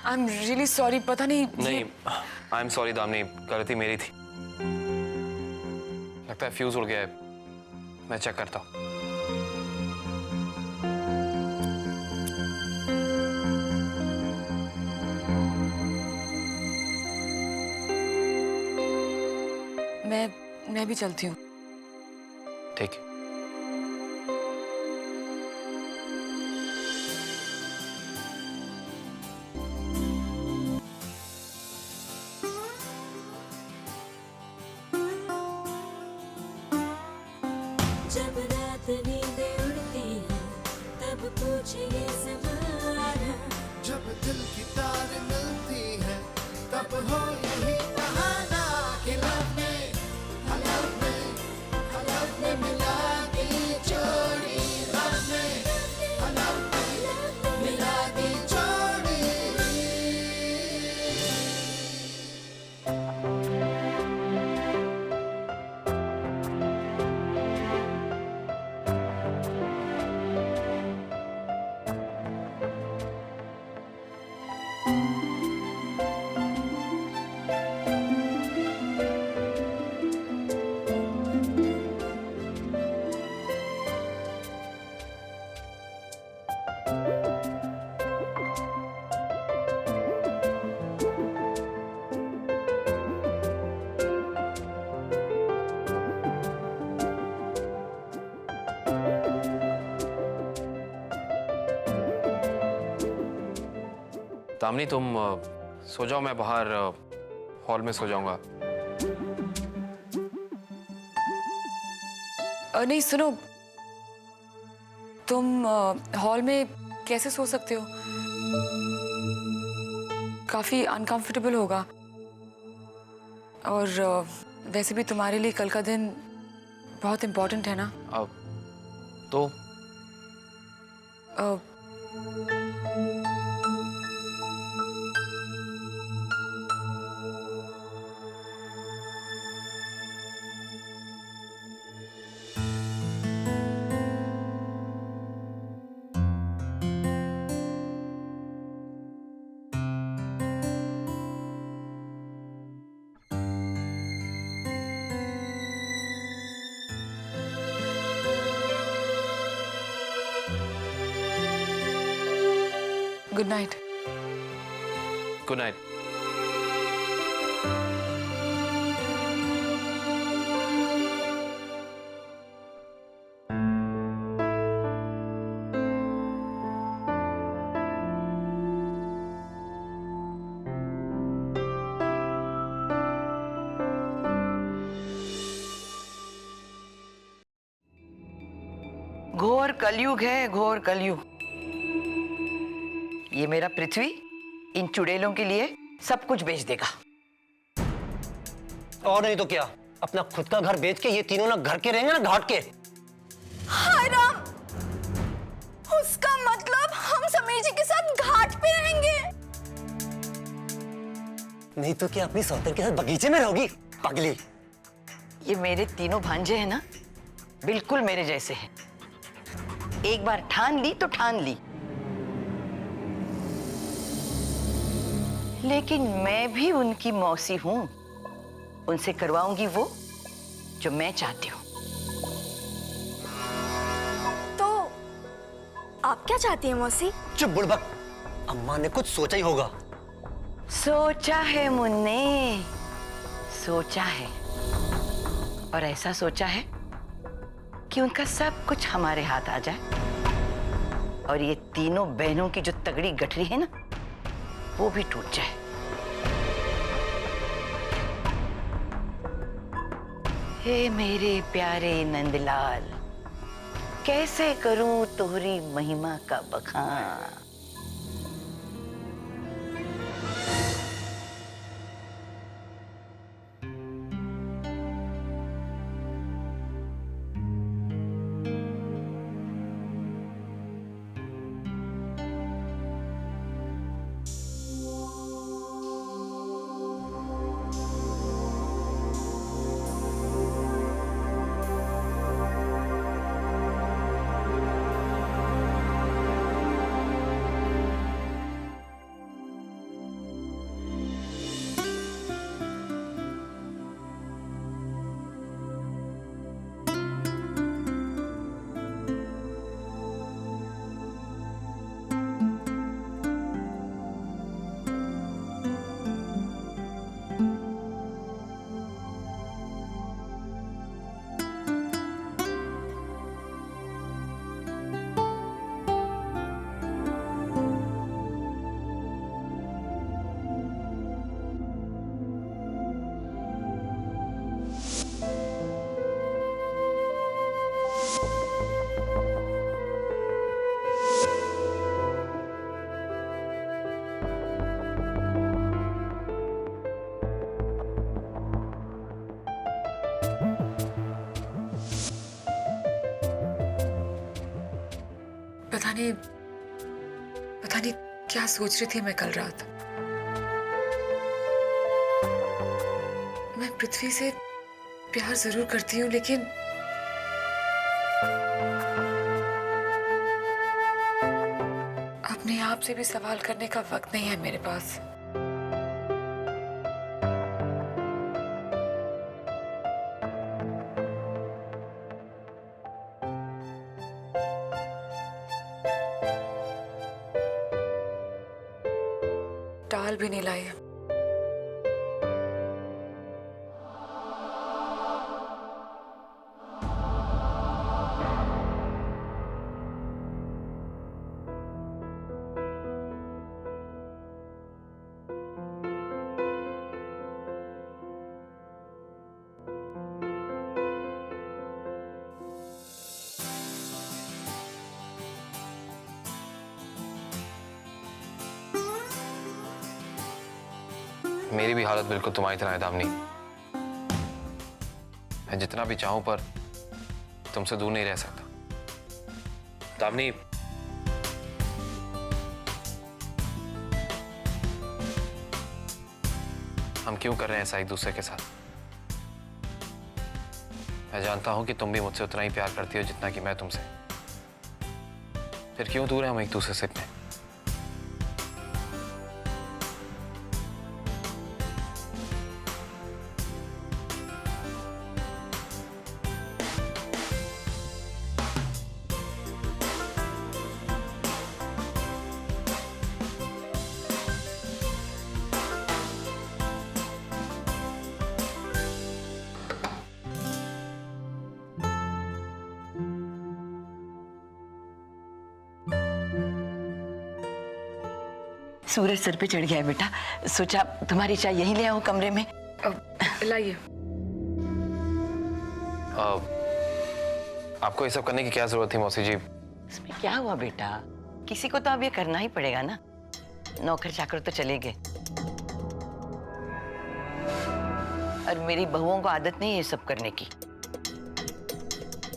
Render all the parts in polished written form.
I am really sorry. पता नहीं नहीं, आई एम सॉरी दामिनी, गलती मेरी थी। लगता है फ्यूज उड़ गया है, मैं चेक करता हूँ। मैं भी चलती हूँ। ठीक है। जब रात नींदें उड़ती हैं तब पूछे ये ज़माना, जब दिल की तार मिलती है तब हो यही बहाना कि लव में मिला दी जोड़ी, लव में मिला दी जोड़ी। दामिनी तुम सो जाओ, मैं बाहर हॉल में सो जाऊंगा। नहीं सुनो, तुम हॉल में कैसे सो सकते हो? काफी अनकंफर्टेबल होगा। और वैसे भी तुम्हारे लिए कल का दिन बहुत इम्पोर्टेंट है ना। तो गुड नाइट। Good night. घोर कलयुग है, घोर कलयुग। ये मेरा पृथ्वी इन चुड़ैलों के लिए सब कुछ बेच देगा। और नहीं तो क्या, अपना खुद का घर बेच के ये तीनों ना घर के रहेंगे ना घाट के। हाय राम, उसका मतलब हम समीर जी के साथ घाट पे रहेंगे? नहीं तो क्या अपनी सौतन के साथ बगीचे में रहोगी पगली। ये मेरे तीनों भांजे हैं ना, बिल्कुल मेरे जैसे हैं। एक बार ठान ली तो ठान ली। लेकिन मैं भी उनकी मौसी हूं, उनसे करवाऊंगी वो जो मैं चाहती हूँ। तो आप क्या चाहती हैं मौसी? चुप बुड़बक, अम्मा ने कुछ सोचा ही होगा। सोचा है मुन्ने, सोचा है। और ऐसा सोचा है कि उनका सब कुछ हमारे हाथ आ जाए और ये तीनों बहनों की जो तगड़ी गठरी है ना, वो भी टूट जाए। हे मेरे प्यारे नंदलाल, कैसे करूं तोहरी महिमा का बखान। पता नहीं क्या सोच रही थी मैं कल रात। मैं पृथ्वी से प्यार जरूर करती हूँ, लेकिन अपने आप से भी सवाल करने का वक्त नहीं है मेरे पास। टाल भी नहीं लाई। मेरी भी हालत बिल्कुल तुम्हारी तरह है दामिनी। मैं जितना भी चाहूं पर तुमसे दूर नहीं रह सकता। दामिनी, हम क्यों कर रहे हैं ऐसा एक दूसरे के साथ? मैं जानता हूं कि तुम भी मुझसे उतना ही प्यार करती हो जितना कि मैं तुमसे। फिर क्यों दूर हैं हम एक दूसरे से इतने? सूरज सर पे चढ़ गया है बेटा, सोचा तुम्हारी चाय यहीं ले आऊं कमरे में। लाइए। आपको ये सब करने की क्या जरूरत थी मौसी जी? इसमें क्या हुआ बेटा, किसी को तो अब ये करना ही पड़ेगा ना। नौकर चाकर तो चले गए और मेरी बहुओं को आदत नहीं है ये सब करने की।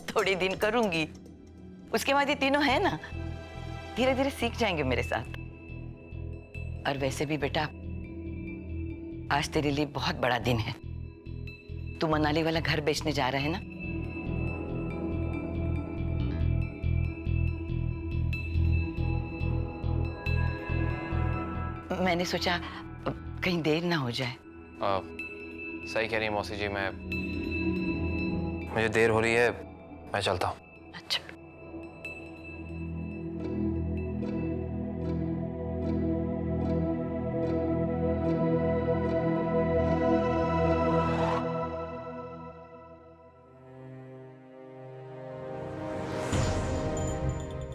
थोड़े दिन करूंगी, उसके बाद ये तीनों है ना, धीरे धीरे सीख जाएंगे मेरे साथ। और वैसे भी बेटा, आज तेरे लिए बहुत बड़ा दिन है। तू मनाली वाला घर बेचने जा रहा है ना? मैंने सोचा कहीं देर ना हो जाए। सही कह रही है मौसी जी। मुझे देर हो रही है, मैं चलता हूँ। अच्छा।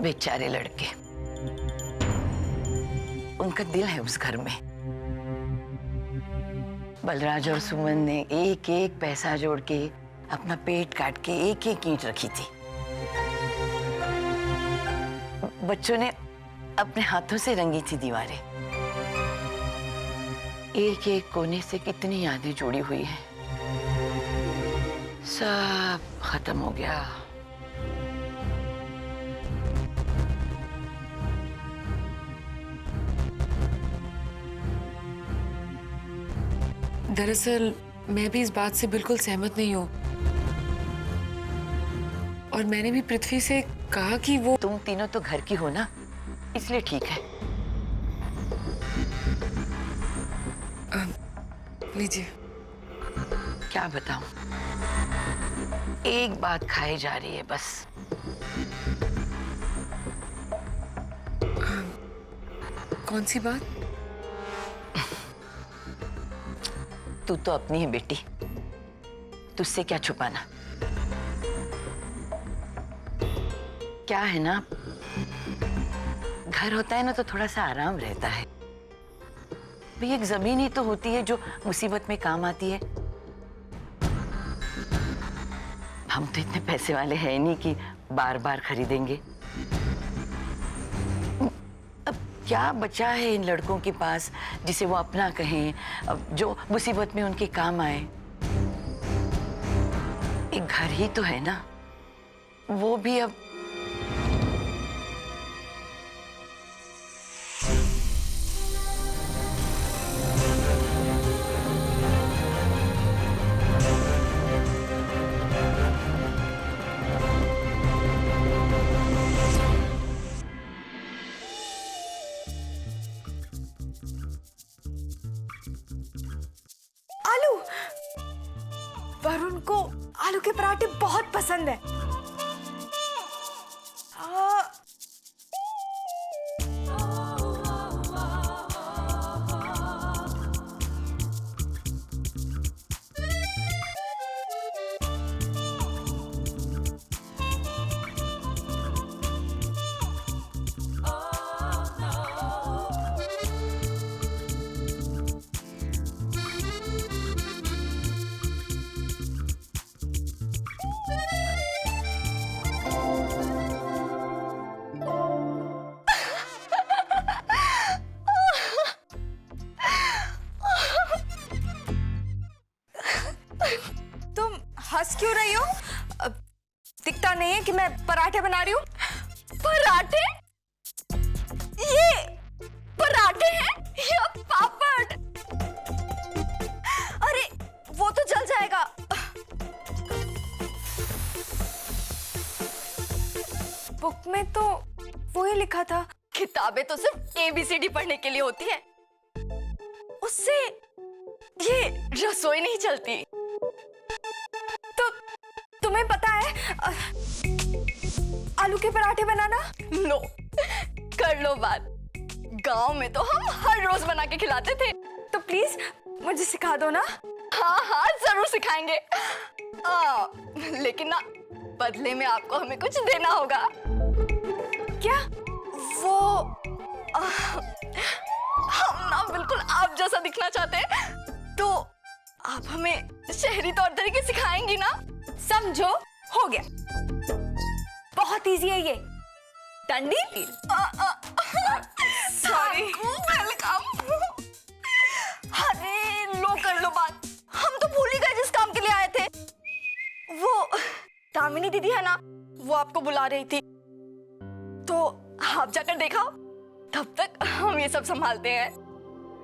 बेचारे लड़के, उनका दिल है उस घर में। बलराज और सुमन ने एक एक पैसा जोड़ के अपना पेट काट के एक एक ईंट रखी थी। बच्चों ने अपने हाथों से रंगी थी दीवारें। एक एक कोने से कितनी यादें जुड़ी हुई हैं, सब खत्म हो गया। दरअसल मैं भी इस बात से बिल्कुल सहमत नहीं हूँ, और मैंने भी पृथ्वी से कहा कि वो। तुम तीनों तो घर की हो ना, इसलिए ठीक है। लीजिए। क्या बताऊं, एक बात खाई जा रही है बस। कौन सी बात? तू तो अपनी है बेटी, तुझसे क्या छुपाना। क्या है ना, घर होता है ना तो थोड़ा सा आराम रहता है। भाई एक जमीन ही तो होती है जो मुसीबत में काम आती है। हम तो इतने पैसे वाले हैं नहीं कि बार बार खरीदेंगे। अब क्या बचा है इन लड़कों के पास जिसे वो अपना कहें, अब जो मुसीबत में उनके काम आए। एक घर ही तो है ना, वो भी अब। वरुण को आलू के पराठे बहुत पसंद है। तुम हंस क्यों रही हो? दिखता नहीं है कि मैं पराठे बना रही हूँ? पराठे? ये पराठे हैं या पापड़? अरे वो तो जल जाएगा। बुक में तो वो ही लिखा था, किताबें तो सिर्फ ABCD पढ़ने के लिए होती है, उससे ये रसोई नहीं चलती। तो तुम्हें पता है आलू के पराठे बनाना? लो कर लो बात। गांव में तो हम हर रोज बना के खिलाते थे, तो प्लीज मुझे सिखा दो ना। हाँ हाँ जरूर सिखाएंगे। लेकिन ना बदले में आपको हमें कुछ देना होगा। क्या? वो हम ना बिल्कुल आप जैसा दिखना चाहते हैं, तो आप हमें शहरी तौर तरीके सिखाएंगी ना? समझो, हो गया। बहुत इजी है ये। डंडी। सॉरी। वेलकम। अरे लो कर लो बात, हम तो भूल ही गए जिस काम के लिए आए थे। वो दामिनी दीदी है ना, वो आपको बुला रही थी, तो आप जाकर देखा, तब तक हम ये सब संभालते हैं।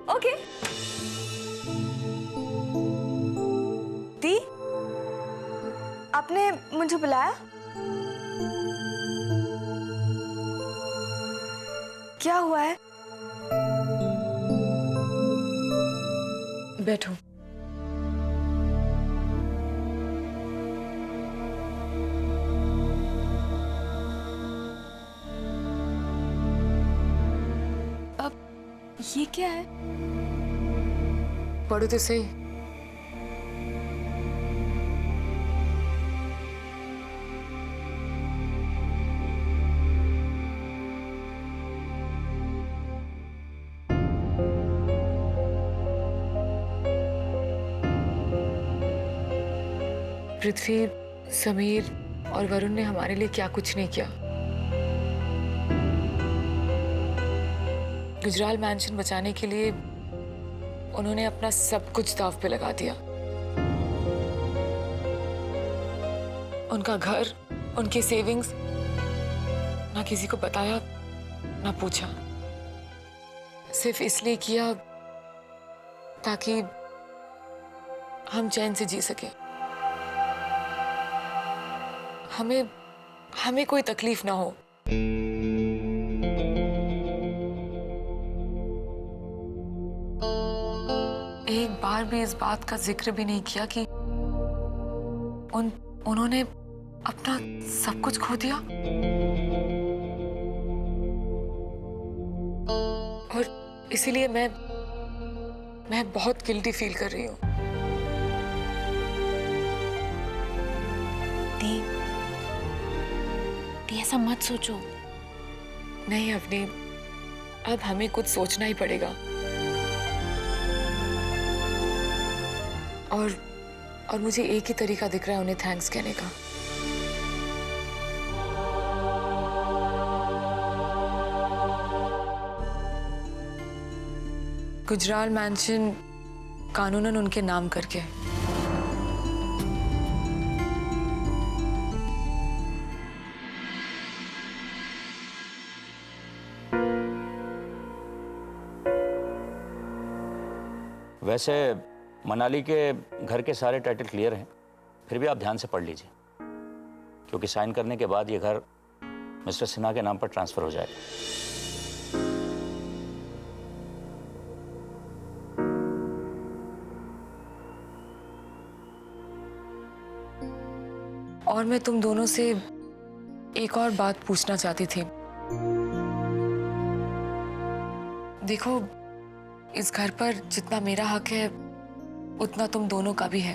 ओके। दी, आपने मुझे बुलाया? क्या हुआ है? बैठो। ये क्या है? पढ़ो तो सही। पृथ्वी, समीर और वरुण ने हमारे लिए क्या कुछ नहीं किया। गुजराल मैंशन बचाने के लिए उन्होंने अपना सब कुछ दांव पे लगा दिया। उनका घर, उनकी सेविंग्स, ना किसी को बताया, ना पूछा। सिर्फ इसलिए किया ताकि हम चैन से जी सके, हमें कोई तकलीफ ना हो। एक बार भी इस बात का जिक्र भी नहीं किया कि उन्होंने अपना सब कुछ खो दिया। और इसीलिए मैं बहुत गिल्टी फील कर रही हूँ। दी, ऐसा मत सोचो। नहीं अवनी, अब हमें कुछ सोचना ही पड़ेगा। और मुझे एक ही तरीका दिख रहा है उन्हें थैंक्स कहने का। गुजराल मैंशन कानूनन उनके नाम करके। वैसे मनाली के घर के सारे टाइटल क्लियर हैं, फिर भी आप ध्यान से पढ़ लीजिए, क्योंकि साइन करने के बाद ये घर मिस्टर सिन्हा के नाम पर ट्रांसफर हो जाएगा। और मैं तुम दोनों से एक और बात पूछना चाहती थी। देखो, इस घर पर जितना मेरा हक है उतना तुम दोनों का भी है।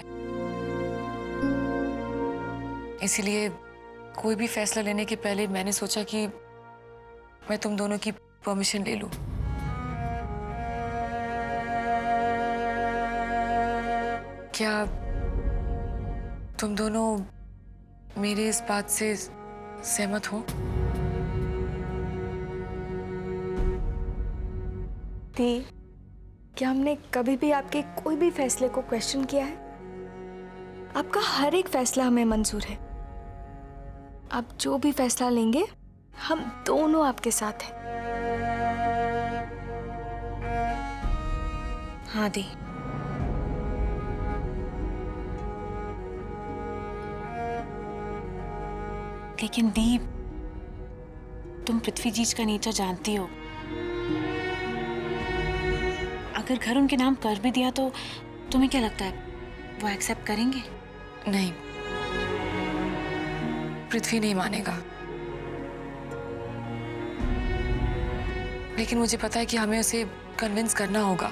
इसीलिए कोई भी फैसला लेने के पहले मैंने सोचा कि मैं तुम दोनों की परमिशन ले लूं। क्या तुम दोनों मेरे इस बात से सहमत हो? दी, क्या हमने कभी भी आपके कोई भी फैसले को क्वेश्चन किया है? आपका हर एक फैसला हमें मंजूर है। आप जो भी फैसला लेंगे हम दोनों आपके साथ हैं। हाँ दी। लेकिन दी, तुम पृथ्वी जी का नेचर जानती हो। अगर घर उनके नाम कर भी दिया तो तुम्हें क्या लगता है वो एक्सेप्ट करेंगे? नहीं, पृथ्वी नहीं मानेगा। लेकिन मुझे पता है कि हमें उसे कन्विंस करना होगा।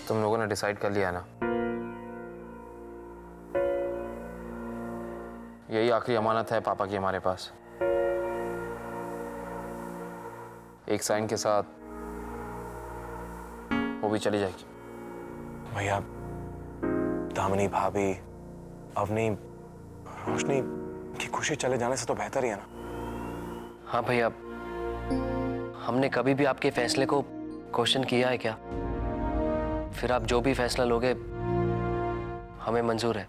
तुम लोगों ने डिसाइड कर लिया ना? यही आखिरी अमानत है पापा की हमारे पास। एक साइन के साथ वो भी चली जाएगी। भैया, दामिनी भाभी, अवनी, रोशनी की खुशी चले जाने से तो बेहतर ही है ना। हाँ भैया, हमने कभी भी आपके फैसले को क्वेश्चन किया है क्या? फिर आप जो भी फैसला लोगे हमें मंजूर है।